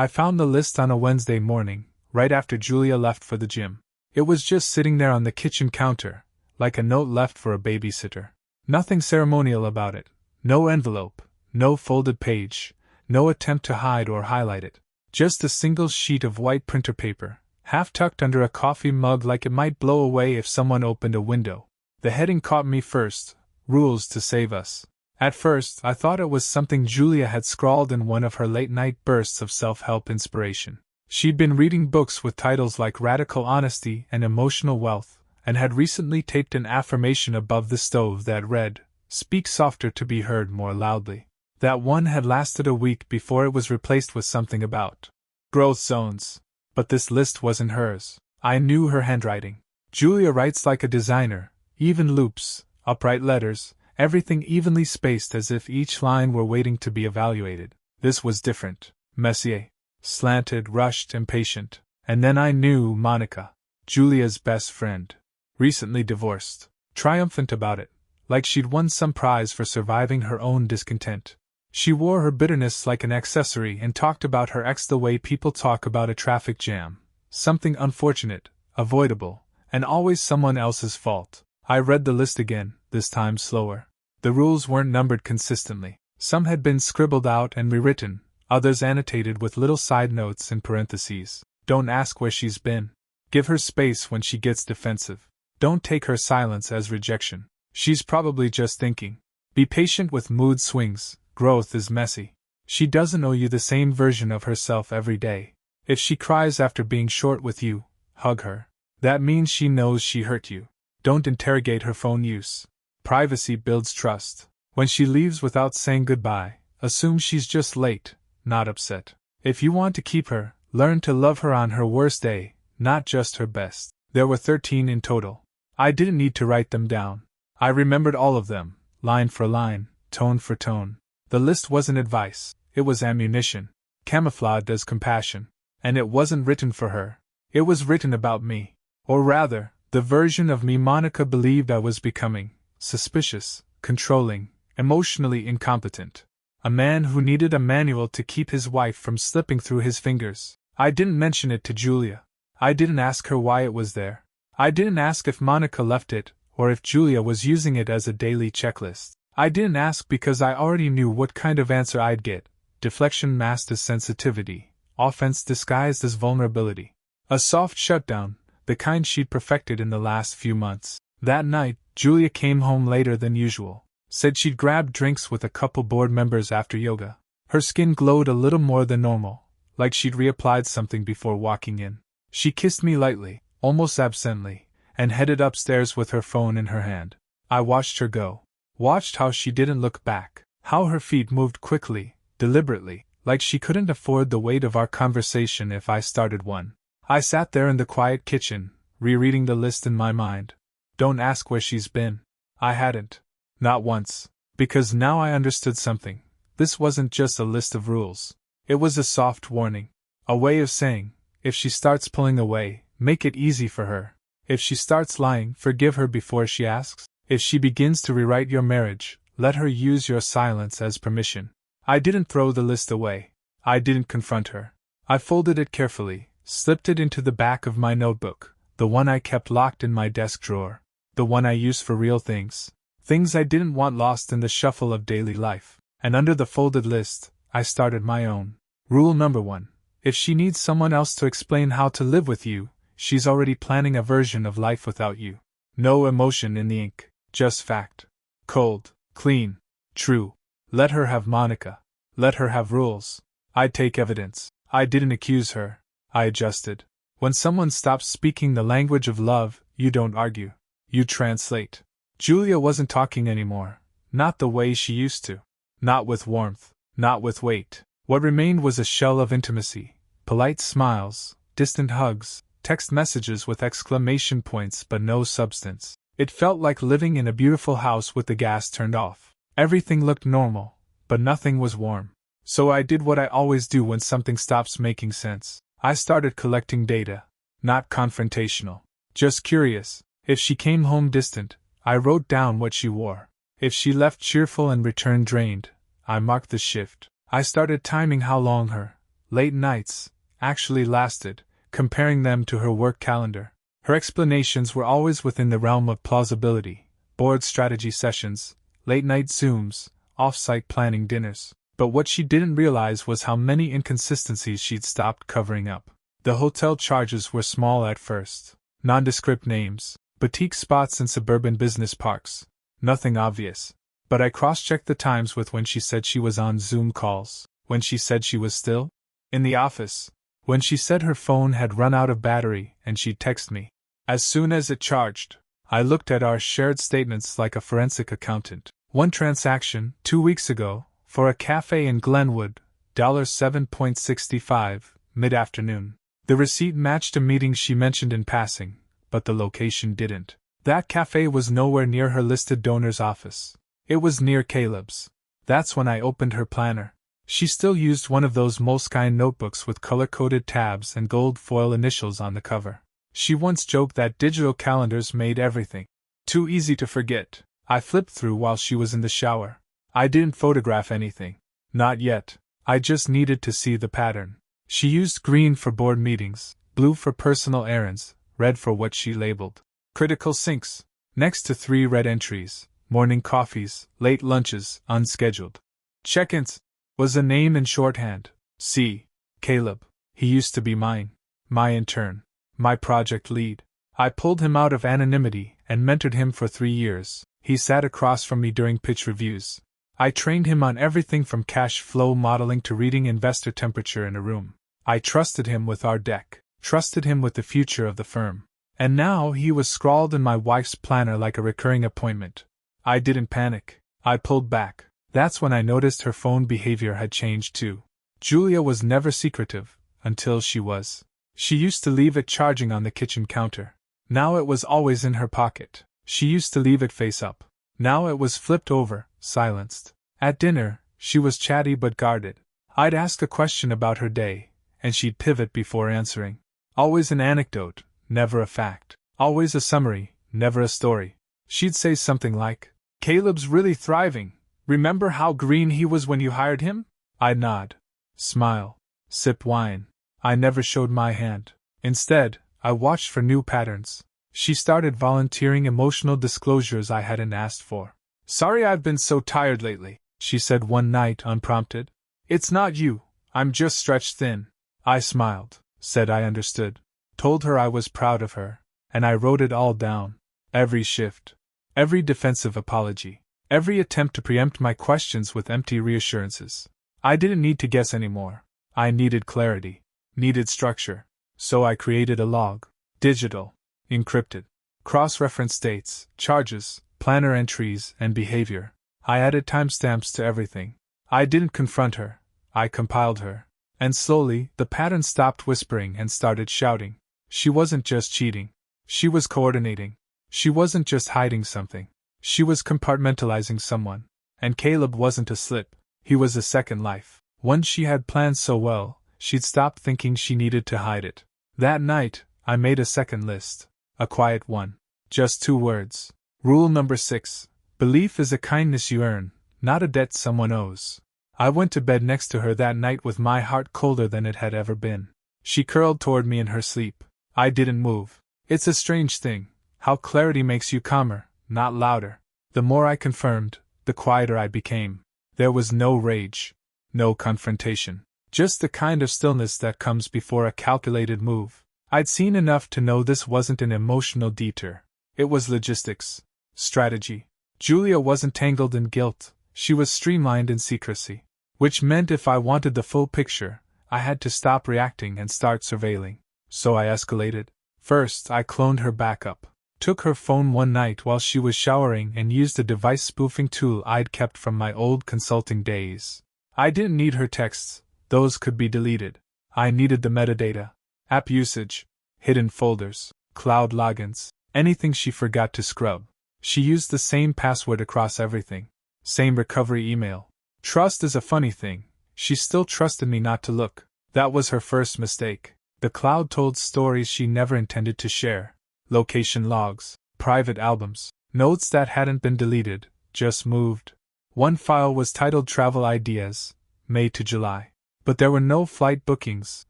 I found the list on a Wednesday morning, right after Julia left for the gym. It was just sitting there on the kitchen counter, like a note left for a babysitter. Nothing ceremonial about it. No envelope, no folded page, no attempt to hide or highlight it. Just a single sheet of white printer paper, half tucked under a coffee mug like it might blow away if someone opened a window. The heading caught me first: Rules to Save Us. At first, I thought it was something Julia had scrawled in one of her late-night bursts of self-help inspiration. She'd been reading books with titles like Radical Honesty and Emotional Wealth, and had recently taped an affirmation above the stove that read, "Speak softer to be heard more loudly." That one had lasted a week before it was replaced with something about growth zones. But this list wasn't hers. I knew her handwriting. Julia writes like a designer, even loops, upright letters, everything evenly spaced as if each line were waiting to be evaluated. This was different. Messier. Slanted, rushed, impatient. And then I knew Monica, Julia's best friend. Recently divorced. Triumphant about it, like she'd won some prize for surviving her own discontent. She wore her bitterness like an accessory and talked about her ex the way people talk about a traffic jam. Something unfortunate, avoidable, and always someone else's fault. I read the list again, this time slower. The rules weren't numbered consistently. Some had been scribbled out and rewritten, others annotated with little side notes in parentheses. Don't ask where she's been. Give her space when she gets defensive. Don't take her silence as rejection. She's probably just thinking. Be patient with mood swings. Growth is messy. She doesn't owe you the same version of herself every day. If she cries after being short with you, hug her. That means she knows she hurt you. Don't interrogate her phone use. Privacy builds trust. When she leaves without saying goodbye, assume she's just late, not upset. If you want to keep her, learn to love her on her worst day, not just her best. There were 13 in total. I didn't need to write them down. I remembered all of them, line for line, tone for tone. The list wasn't advice, it was ammunition, camouflaged as compassion. And it wasn't written for her. It was written about me. Or rather, the version of me Monica believed I was becoming: suspicious, controlling, emotionally incompetent. A man who needed a manual to keep his wife from slipping through his fingers. I didn't mention it to Julia. I didn't ask her why it was there. I didn't ask if Monica left it, or if Julia was using it as a daily checklist. I didn't ask because I already knew what kind of answer I'd get: deflection masked as sensitivity, offense disguised as vulnerability. A soft shutdown, the kind she'd perfected in the last few months. That night, Julia came home later than usual. Said she'd grabbed drinks with a couple board members after yoga. Her skin glowed a little more than normal, like she'd reapplied something before walking in. She kissed me lightly, almost absently, and headed upstairs with her phone in her hand. I watched her go. Watched how she didn't look back, how her feet moved quickly, deliberately, like she couldn't afford the weight of our conversation if I started one. I sat there in the quiet kitchen, rereading the list in my mind. Don't ask where she's been. I hadn't. Not once. Because now I understood something. This wasn't just a list of rules. It was a soft warning. A way of saying, if she starts pulling away, make it easy for her. If she starts lying, forgive her before she asks. If she begins to rewrite your marriage, let her use your silence as permission. I didn't throw the list away. I didn't confront her. I folded it carefully, slipped it into the back of my notebook, the one I kept locked in my desk drawer, the one I used for real things. Things I didn't want lost in the shuffle of daily life. And under the folded list, I started my own. Rule number 1. If she needs someone else to explain how to live with you, she's already planning a version of life without you. No emotion in the ink. Just fact. Cold, clean, true. Let her have Monica. Let her have rules. I'd take evidence. I didn't accuse her. I adjusted. When someone stops speaking the language of love, you don't argue. You translate. Julia wasn't talking anymore. Not the way she used to. Not with warmth. Not with weight. What remained was a shell of intimacy. Polite smiles, distant hugs, text messages with exclamation points but no substance. It felt like living in a beautiful house with the gas turned off. Everything looked normal, but nothing was warm. So I did what I always do when something stops making sense. I started collecting data. Not confrontational. Just curious. If she came home distant, I wrote down what she wore. If she left cheerful and returned drained, I marked the shift. I started timing how long her late nights, actually lasted, comparing them to her work calendar. Her explanations were always within the realm of plausibility: board strategy sessions, late-night Zooms, off-site planning dinners. But what she didn't realize was how many inconsistencies she'd stopped covering up. The hotel charges were small at first. Nondescript names, boutique spots in suburban business parks. Nothing obvious. But I cross-checked the times with when she said she was on Zoom calls, when she said she was still in the office, when she said her phone had run out of battery and she'd text me as soon as it charged. I looked at our shared statements like a forensic accountant. One transaction, 2 weeks ago, for a cafe in Glenwood, $7.65, mid-afternoon. The receipt matched a meeting she mentioned in passing, but the location didn't. That cafe was nowhere near her listed donor's office. It was near Caleb's. That's when I opened her planner. She still used one of those Moleskine notebooks with color-coded tabs and gold foil initials on the cover. She once joked that digital calendars made everything too easy to forget. I flipped through while she was in the shower. I didn't photograph anything. Not yet. I just needed to see the pattern. She used green for board meetings, blue for personal errands, red for what she labeled critical syncs, next to 3 red entries: morning coffees, late lunches, unscheduled. Check-ins was a name in shorthand. See, Caleb. He used to be mine. My intern. My project lead. I pulled him out of anonymity and mentored him for 3 years. He sat across from me during pitch reviews. I trained him on everything from cash flow modeling to reading investor temperature in a room. I trusted him with our deck, trusted him with the future of the firm. And now he was scrawled in my wife's planner like a recurring appointment. I didn't panic. I pulled back. That's when I noticed her phone behavior had changed too. Julia was never secretive, until she was. She used to leave it charging on the kitchen counter. Now it was always in her pocket. She used to leave it face up. Now it was flipped over, silenced. At dinner, she was chatty but guarded. I'd ask a question about her day, and she'd pivot before answering. Always an anecdote, never a fact. Always a summary, never a story. She'd say something like, "Caleb's really thriving. Remember how green he was when you hired him?" I'd nod, smile, sip wine. I never showed my hand. Instead, I watched for new patterns. She started volunteering emotional disclosures I hadn't asked for. "Sorry I've been so tired lately," she said one night unprompted. "It's not you, I'm just stretched thin." I smiled, said I understood, told her I was proud of her, and I wrote it all down. Every shift, every defensive apology, every attempt to preempt my questions with empty reassurances. I didn't need to guess anymore. I needed clarity, needed structure. So I created a log. Digital. Encrypted. Cross-reference dates, charges, planner entries, and behavior. I added timestamps to everything. I didn't confront her. I compiled her. And slowly, the pattern stopped whispering and started shouting. She wasn't just cheating. She was coordinating. She wasn't just hiding something. She was compartmentalizing someone. And Caleb wasn't a slip. He was a second life. One she had planned so well, she'd stopped thinking she needed to hide it. That night, I made a second list. A quiet one. Just 2 words. Rule number 6. Belief is a kindness you earn, not a debt someone owes. I went to bed next to her that night with my heart colder than it had ever been. She curled toward me in her sleep. I didn't move. It's a strange thing, how clarity makes you calmer, not louder. The more I confirmed, the quieter I became. There was no rage, no confrontation. Just the kind of stillness that comes before a calculated move. I'd seen enough to know this wasn't an emotional detour. It was logistics. Strategy. Julia wasn't tangled in guilt, she was streamlined in secrecy. Which meant if I wanted the full picture, I had to stop reacting and start surveilling. So I escalated. First, I cloned her backup. Took her phone one night while she was showering and used a device spoofing tool I'd kept from my old consulting days. I didn't need her texts. Those could be deleted. I needed the metadata. App usage, hidden folders, cloud logins, anything she forgot to scrub. She used the same password across everything. Same recovery email. Trust is a funny thing. She still trusted me not to look. That was her first mistake. The cloud told stories she never intended to share. Location logs, private albums, notes that hadn't been deleted, just moved. One file was titled Travel Ideas, May to July. But there were no flight bookings,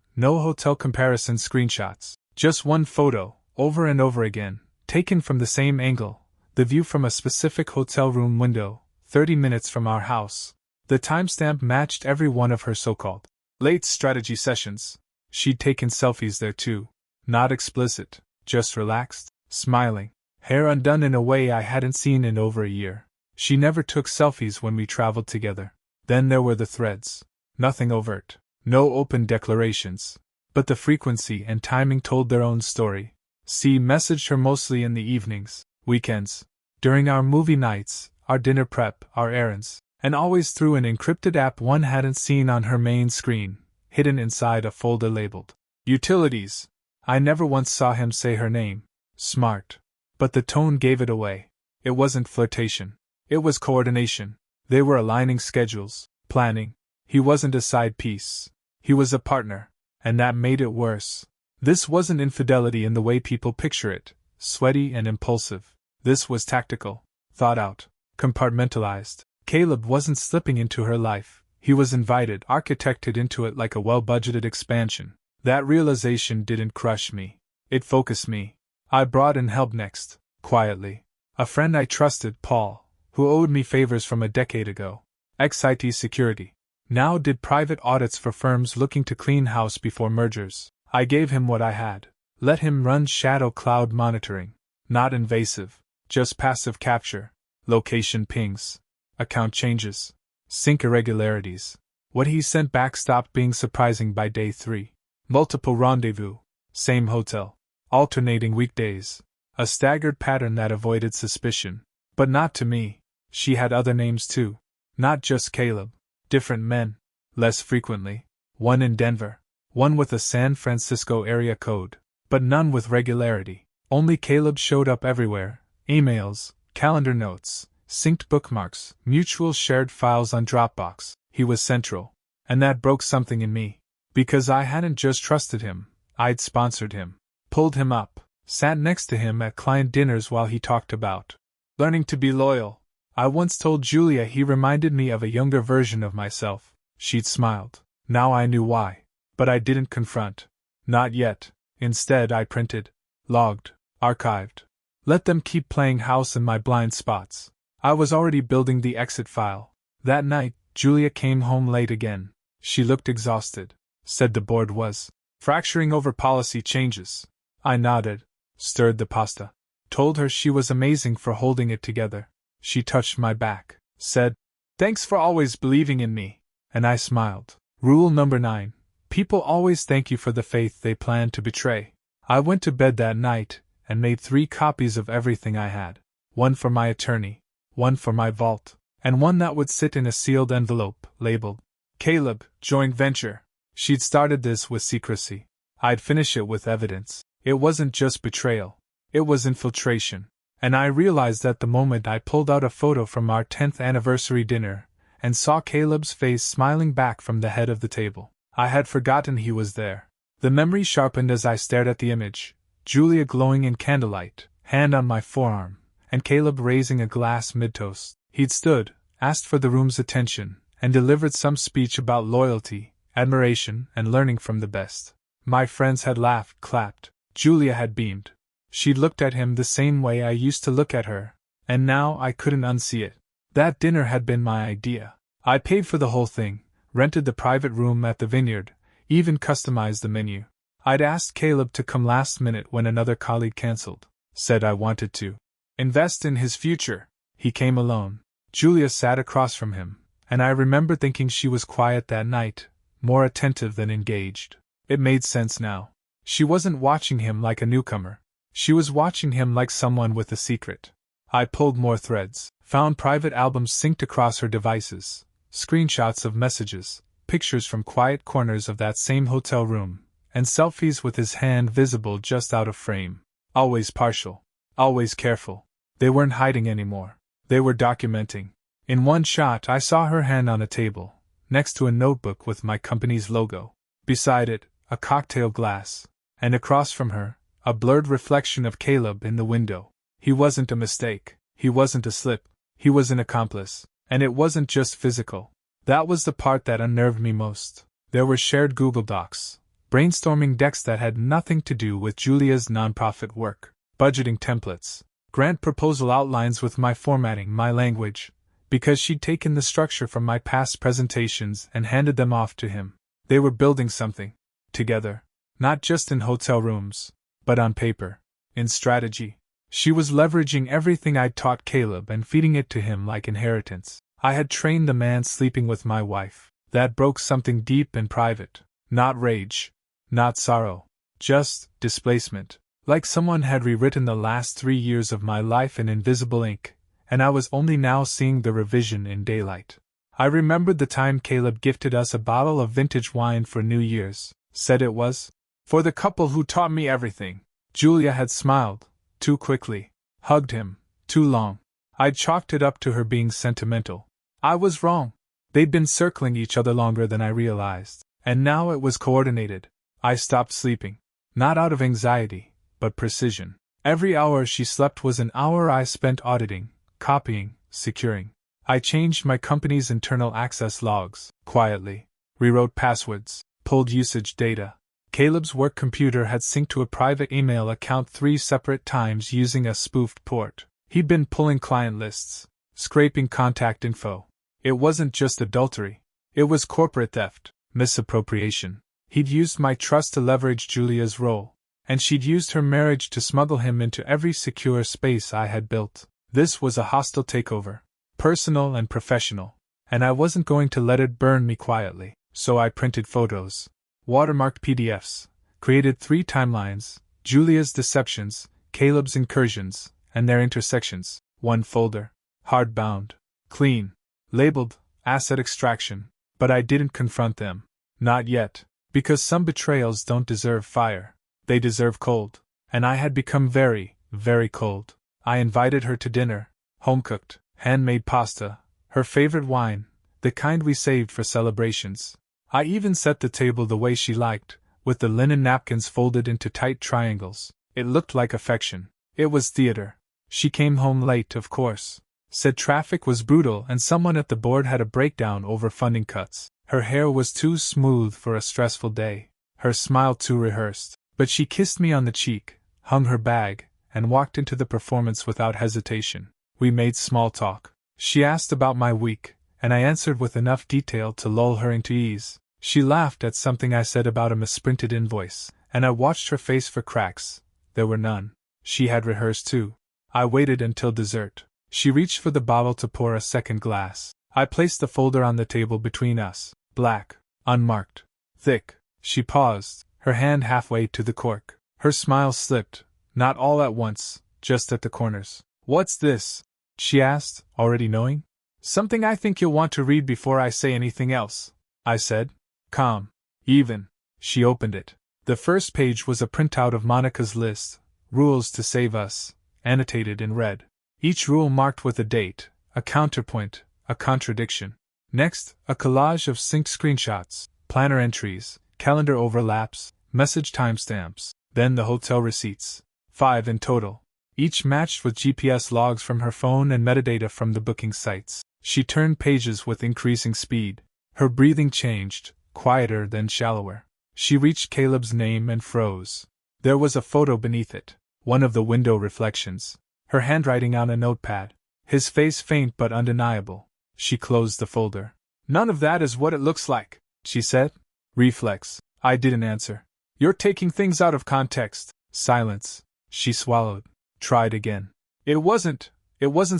no hotel comparison screenshots. Just one photo, over and over again, taken from the same angle, the view from a specific hotel room window, 30 minutes from our house. The timestamp matched every one of her so-called late strategy sessions. She'd taken selfies there too. Not explicit, just relaxed, smiling, hair undone in a way I hadn't seen in over a year. She never took selfies when we traveled together. Then there were the threads. Nothing overt, no open declarations. But the frequency and timing told their own story. C messaged her mostly in the evenings, weekends, during our movie nights, our dinner prep, our errands, and always through an encrypted app one hadn't seen on her main screen, hidden inside a folder labeled Utilities. I never once saw him say her name. Smart. But the tone gave it away. It wasn't flirtation. It was coordination. They were aligning schedules, planning. He wasn't a side piece. He was a partner. And that made it worse. This wasn't infidelity in the way people picture it, sweaty and impulsive. This was tactical, thought out, compartmentalized. Caleb wasn't slipping into her life. He was invited, architected into it like a well-budgeted expansion. That realization didn't crush me. It focused me. I brought in help next, quietly. A friend I trusted, Paul, who owed me favors from a decade ago. Ex-IT security. Now did private audits for firms looking to clean house before mergers. I gave him what I had. Let him run shadow cloud monitoring. Not invasive, just passive capture. Location pings. Account changes. Sync irregularities. What he sent back stopped being surprising by day 3. Multiple rendezvous. Same hotel. Alternating weekdays. A staggered pattern that avoided suspicion. But not to me. She had other names too. Not just Caleb. Different men. Less frequently. One in Denver. One with a San Francisco area code. But none with regularity. Only Caleb showed up everywhere. Emails, calendar notes, synced bookmarks, mutual shared files on Dropbox. He was central. And that broke something in me. Because I hadn't just trusted him, I'd sponsored him. Pulled him up. Sat next to him at client dinners while he talked about learning to be loyal. I once told Julia he reminded me of a younger version of myself. She'd smiled. Now I knew why. But I didn't confront. Not yet. Instead I printed, logged, archived. Let them keep playing house in my blind spots. I was already building the exit file. That night, Julia came home late again. She looked exhausted. Said the board was fracturing over policy changes. I nodded. Stirred the pasta. Told her she was amazing for holding it together. She touched my back. Said, "Thanks for always believing in me." And I smiled. Rule number 9. People always thank you for the faith they plan to betray. I went to bed that night and made 3 copies of everything I had. One for my attorney, one for my vault, and one that would sit in a sealed envelope, labeled Caleb, joint venture. She'd started this with secrecy. I'd finish it with evidence. It wasn't just betrayal. It was infiltration. And I realized that the moment I pulled out a photo from our 10th anniversary dinner and saw Caleb's face smiling back from the head of the table. I had forgotten he was there. The memory sharpened as I stared at the image. Julia glowing in candlelight, hand on my forearm, and Caleb raising a glass mid-toast. He'd stood, asked for the room's attention, and delivered some speech about loyalty, admiration, and learning from the best. My friends had laughed, clapped. Julia had beamed. She'd looked at him the same way I used to look at her, and now I couldn't unsee it. That dinner had been my idea. I paid for the whole thing, rented the private room at the Vineyard, even customized the menu. I'd asked Caleb to come last minute when another colleague cancelled. Said I wanted to invest in his future. He came alone. Julia sat across from him, and I remember thinking she was quiet that night, more attentive than engaged. It made sense now. She wasn't watching him like a newcomer. She was watching him like someone with a secret. I pulled more threads, found private albums synced across her devices, screenshots of messages, pictures from quiet corners of that same hotel room, and selfies with his hand visible just out of frame. Always partial. Always careful. They weren't hiding anymore. They were documenting. In one shot I saw her hand on a table, next to a notebook with my company's logo. Beside it, a cocktail glass. And across from her, a blurred reflection of Caleb in the window. He wasn't a mistake. He wasn't a slip. He was an accomplice. And it wasn't just physical. That was the part that unnerved me most. There were shared Google Docs, brainstorming decks that had nothing to do with Julia's nonprofit work, budgeting templates, grant proposal outlines with my formatting, my language, because she'd taken the structure from my past presentations and handed them off to him. They were building something, together, not just in hotel rooms, but on paper, in strategy. She was leveraging everything I'd taught Caleb and feeding it to him like inheritance. I had trained the man sleeping with my wife. That broke something deep and private. Not rage. Not sorrow. Just displacement. Like someone had rewritten the last 3 years of my life in invisible ink, and I was only now seeing the revision in daylight. I remembered the time Caleb gifted us a bottle of vintage wine for New Year's, said it was for the couple who taught me everything. Julia had smiled, too quickly, hugged him, too long. I'd chalked it up to her being sentimental. I was wrong. They'd been circling each other longer than I realized, and now it was coordinated. I stopped sleeping. Not out of anxiety, but precision. Every hour she slept was an hour I spent auditing, copying, securing. I changed my company's internal access logs, quietly, rewrote passwords, pulled usage data. Caleb's work computer had synced to a private email account 3 separate times using a spoofed port. He'd been pulling client lists, scraping contact info. It wasn't just adultery. It was corporate theft, misappropriation. He'd used my trust to leverage Julia's role, and she'd used her marriage to smuggle him into every secure space I had built. This was a hostile takeover, personal and professional, and I wasn't going to let it burn me quietly. So I printed photos, watermarked PDFs, created 3 timelines, Julia's deceptions, Caleb's incursions, and their intersections. 1 folder, hardbound, clean, labeled asset extraction, but I didn't confront them. Not yet, because some betrayals don't deserve fire. They deserve cold, and I had become very, very cold. I invited her to dinner, home-cooked, handmade pasta, her favorite wine, the kind we saved for celebrations. I even set the table the way she liked, with the linen napkins folded into tight triangles. It looked like affection. It was theater. She came home late, of course. Said traffic was brutal and someone at the board had a breakdown over funding cuts. Her hair was too smooth for a stressful day, her smile too rehearsed. But she kissed me on the cheek, hung her bag, and walked into the performance without hesitation. We made small talk. She asked about my week, and I answered with enough detail to lull her into ease. She laughed at something I said about a misprinted invoice, and I watched her face for cracks. There were none. She had rehearsed too. I waited until dessert. She reached for the bottle to pour a second glass. I placed the folder on the table between us. Black, unmarked, thick. She paused, her hand halfway to the cork. Her smile slipped, not all at once, just at the corners. "What's this?" she asked, already knowing. "Something I think you'll want to read before I say anything else," I said. Calm. Even. She opened it. The first page was a printout of Monica's list, rules to save us, annotated in red. Each rule marked with a date, a counterpoint, a contradiction. Next, a collage of synced screenshots, planner entries, calendar overlaps, message timestamps, then the hotel receipts. 5 in total. Each matched with GPS logs from her phone and metadata from the booking sites. She turned pages with increasing speed. Her breathing changed, quieter then shallower. She reached Caleb's name and froze. There was a photo beneath it, one of the window reflections. Her handwriting on a notepad. His face faint but undeniable. She closed the folder. "None of that is what it looks like," she said. Reflex. I didn't answer. "You're taking things out of context." Silence. She swallowed. Tried again. It wasn't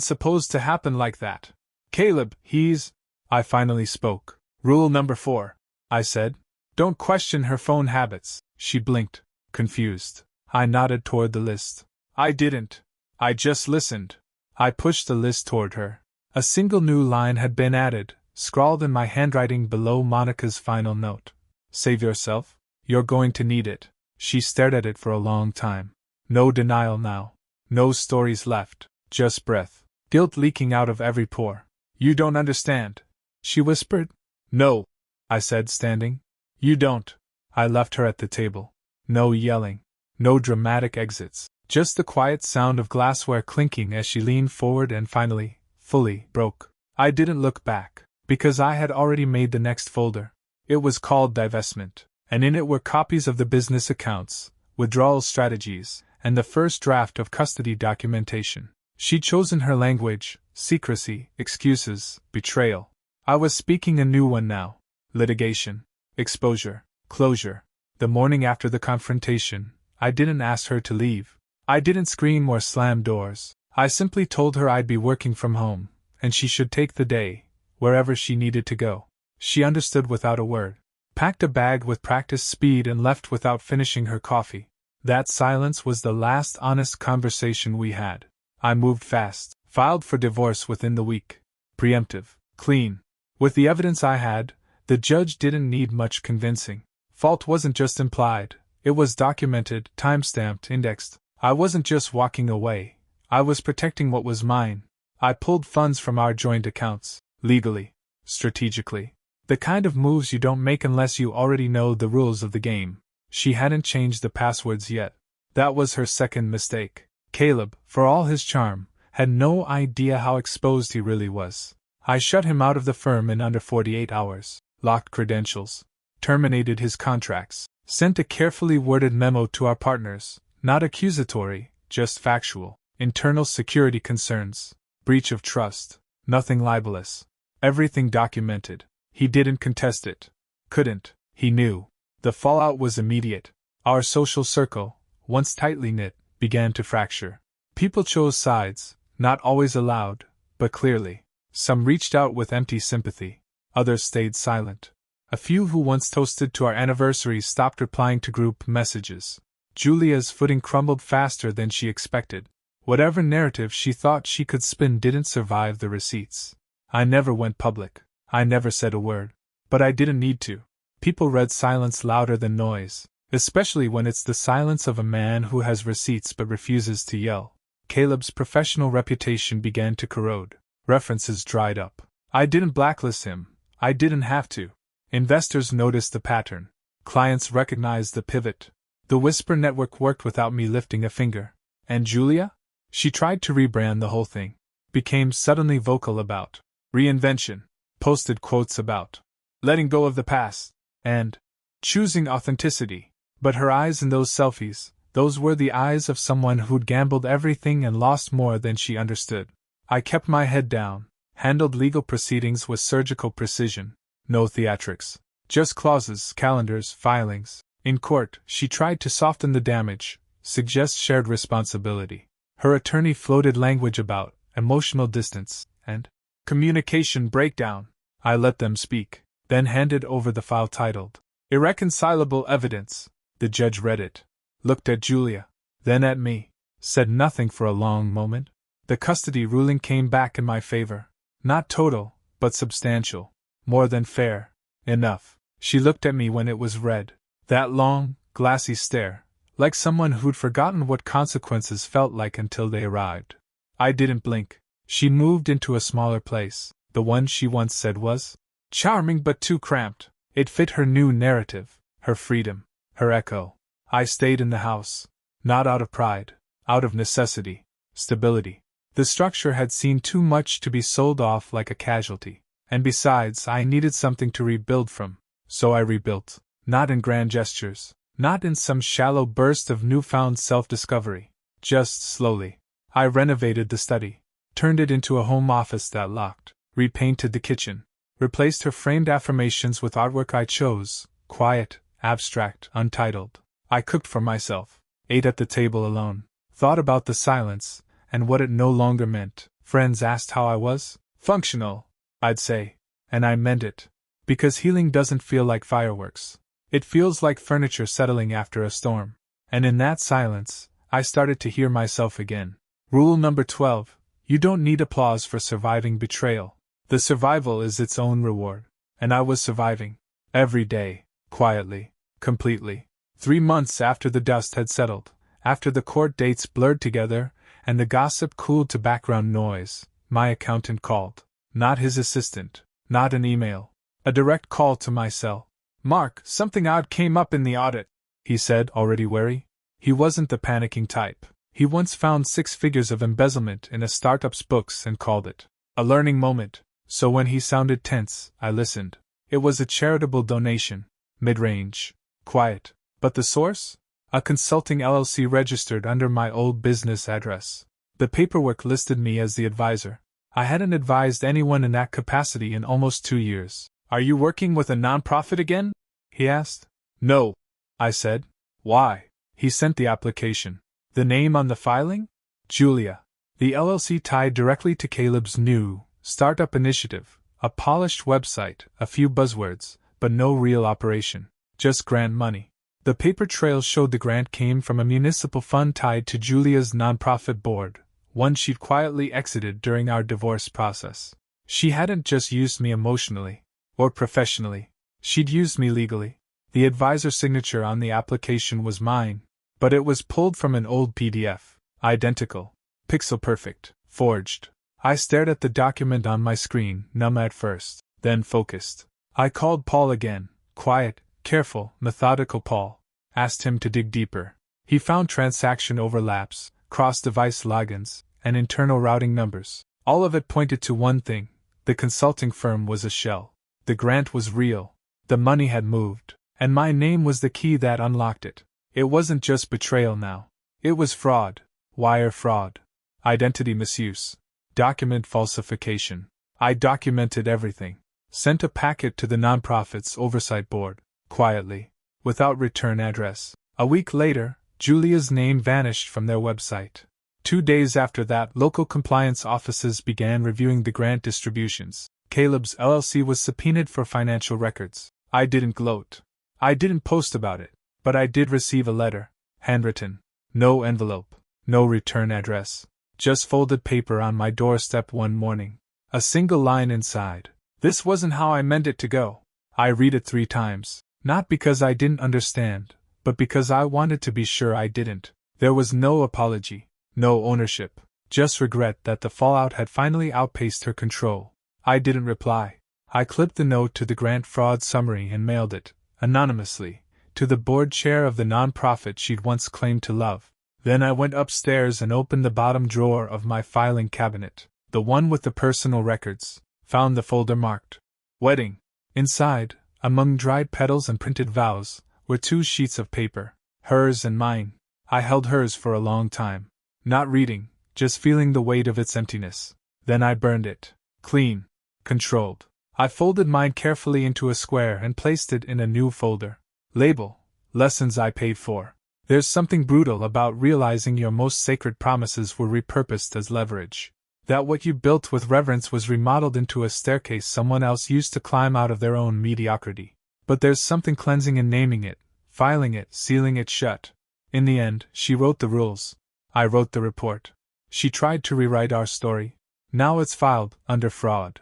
supposed to happen like that. "Caleb, he's..." I finally spoke. "Rule number 4. I said. "Don't question her phone habits." She blinked, confused. I nodded toward the list. "I didn't. I just listened." I pushed the list toward her. A single new line had been added, scrawled in my handwriting below Monica's final note. "Save yourself? You're going to need it." She stared at it for a long time. No denial now. No stories left. Just breath. Guilt leaking out of every pore. "You don't understand," she whispered. "No," I said, standing. "You don't." I left her at the table. No yelling. No dramatic exits. Just the quiet sound of glassware clinking as she leaned forward and finally, fully, broke. I didn't look back, because I had already made the next folder. It was called divestment, and in it were copies of the business accounts, withdrawal strategies, and the first draft of custody documentation. She'd chosen her language: secrecy, excuses, betrayal. I was speaking a new one now: litigation, exposure, closure. The morning after the confrontation, I didn't ask her to leave. I didn't scream or slam doors. I simply told her I'd be working from home, and she should take the day, wherever she needed to go. She understood without a word, packed a bag with practiced speed, and left without finishing her coffee. That silence was the last honest conversation we had. I moved fast, filed for divorce within the week. Preemptive, clean. With the evidence I had, the judge didn't need much convincing. Fault wasn't just implied, it was documented, time-stamped, indexed. I wasn't just walking away, I was protecting what was mine. I pulled funds from our joint accounts, legally, strategically. The kind of moves you don't make unless you already know the rules of the game. She hadn't changed the passwords yet. That was her second mistake. Caleb, for all his charm, had no idea how exposed he really was. I shut him out of the firm in under 48 hours, locked credentials, terminated his contracts, sent a carefully worded memo to our partners, not accusatory, just factual. Internal security concerns, breach of trust, nothing libelous. Everything documented. He didn't contest it. Couldn't. He knew. The fallout was immediate. Our social circle, once tightly knit, began to fracture. People chose sides, not always aloud, but clearly. Some reached out with empty sympathy. Others stayed silent. A few who once toasted to our anniversaries stopped replying to group messages. Julia's footing crumbled faster than she expected. Whatever narrative she thought she could spin didn't survive the receipts. I never went public. I never said a word. But I didn't need to. People read silence louder than noise, especially when it's the silence of a man who has receipts but refuses to yell. Caleb's professional reputation began to corrode. References dried up. I didn't blacklist him. I didn't have to. Investors noticed the pattern. Clients recognized the pivot. The Whisper network worked without me lifting a finger. And Julia? She tried to rebrand the whole thing. Became suddenly vocal about reinvention. Posted quotes about letting go of the past and choosing authenticity. But her eyes in those selfies, those were the eyes of someone who'd gambled everything and lost more than she understood. I kept my head down, handled legal proceedings with surgical precision. No theatrics. Just clauses, calendars, filings. In court, she tried to soften the damage, suggest shared responsibility. Her attorney floated language about emotional distance and communication breakdown. I let them speak, then handed over the file titled Irreconcilable Evidence. The judge read it, looked at Julia, then at me, said nothing for a long moment. The custody ruling came back in my favor. Not total, but substantial. More than fair. Enough. She looked at me when it was read. That long, glassy stare, like someone who'd forgotten what consequences felt like until they arrived. I didn't blink. She moved into a smaller place. The one she once said was charming but too cramped. It fit her new narrative, her freedom, her echo. I stayed in the house. Not out of pride. Out of necessity. Stability. The structure had seen too much to be sold off like a casualty. And besides, I needed something to rebuild from. So I rebuilt. Not in grand gestures. Not in some shallow burst of newfound self-discovery. Just slowly. I renovated the study. Turned it into a home office that locked. Repainted the kitchen. Replaced her framed affirmations with artwork I chose. Quiet, abstract, untitled. I cooked for myself. Ate at the table alone. Thought about the silence, and what it no longer meant. Friends asked how I was. Functional, I'd say. And I meant it. Because healing doesn't feel like fireworks. It feels like furniture settling after a storm. And in that silence, I started to hear myself again. Rule number 12. You don't need applause for surviving betrayal. The survival is its own reward. And I was surviving. Every day. Quietly. Completely. 3 months after the dust had settled, after the court dates blurred together, and the gossip cooled to background noise, my accountant called. Not his assistant. Not an email. A direct call to my cell. Mark, something odd came up in the audit, he said, already wary. He wasn't the panicking type. He once found 6 figures of embezzlement in a startup's books and called it a learning moment. So when he sounded tense, I listened. It was a charitable donation. Mid-range. Quiet. But the source? A consulting LLC registered under my old business address. The paperwork listed me as the advisor. I hadn't advised anyone in that capacity in almost 2 years. Are you working with a nonprofit again? He asked. No, I said. Why? He sent the application. The name on the filing? Julia. The LLC tied directly to Caleb's new startup initiative, a polished website, a few buzzwords, but no real operation. Just grant money. The paper trail showed the grant came from a municipal fund tied to Julia's nonprofit board, one she'd quietly exited during our divorce process. She hadn't just used me emotionally or professionally, she'd used me legally. The advisor's signature on the application was mine, but it was pulled from an old PDF, identical, pixel perfect, forged. I stared at the document on my screen, numb at first, then focused. I called Paul again, quiet, careful, methodical Paul. Asked him to dig deeper. He found transaction overlaps, cross-device logins, and internal routing numbers. All of it pointed to one thing: the consulting firm was a shell. The grant was real. The money had moved. And my name was the key that unlocked it. It wasn't just betrayal now. It was fraud. Wire fraud. Identity misuse. Document falsification. I documented everything. Sent a packet to the nonprofit's oversight board, quietly, without return address. A week later, Julia's name vanished from their website. 2 days after that, local compliance offices began reviewing the grant distributions. Caleb's LLC was subpoenaed for financial records. I didn't gloat. I didn't post about it, but I did receive a letter, handwritten. No envelope, no return address. Just folded paper on my doorstep one morning. A single line inside. This wasn't how I meant it to go. I read it 3 times. Not because I didn't understand, but because I wanted to be sure I didn't. There was no apology, no ownership, just regret that the fallout had finally outpaced her control. I didn't reply. I clipped the note to the grant fraud summary and mailed it, anonymously, to the board chair of the nonprofit she'd once claimed to love. Then I went upstairs and opened the bottom drawer of my filing cabinet, the one with the personal records, found the folder marked Wedding. Inside, among dried petals and printed vows, were 2 sheets of paper, hers and mine. I held hers for a long time, not reading, just feeling the weight of its emptiness. Then I burned it. Clean. Controlled. I folded mine carefully into a square and placed it in a new folder. Label: Lessons I Paid For. There's something brutal about realizing your most sacred promises were repurposed as leverage. That what you built with reverence was remodeled into a staircase someone else used to climb out of their own mediocrity. But there's something cleansing in naming it, filing it, sealing it shut. In the end, she wrote the rules. I wrote the report. She tried to rewrite our story. Now it's filed under fraud.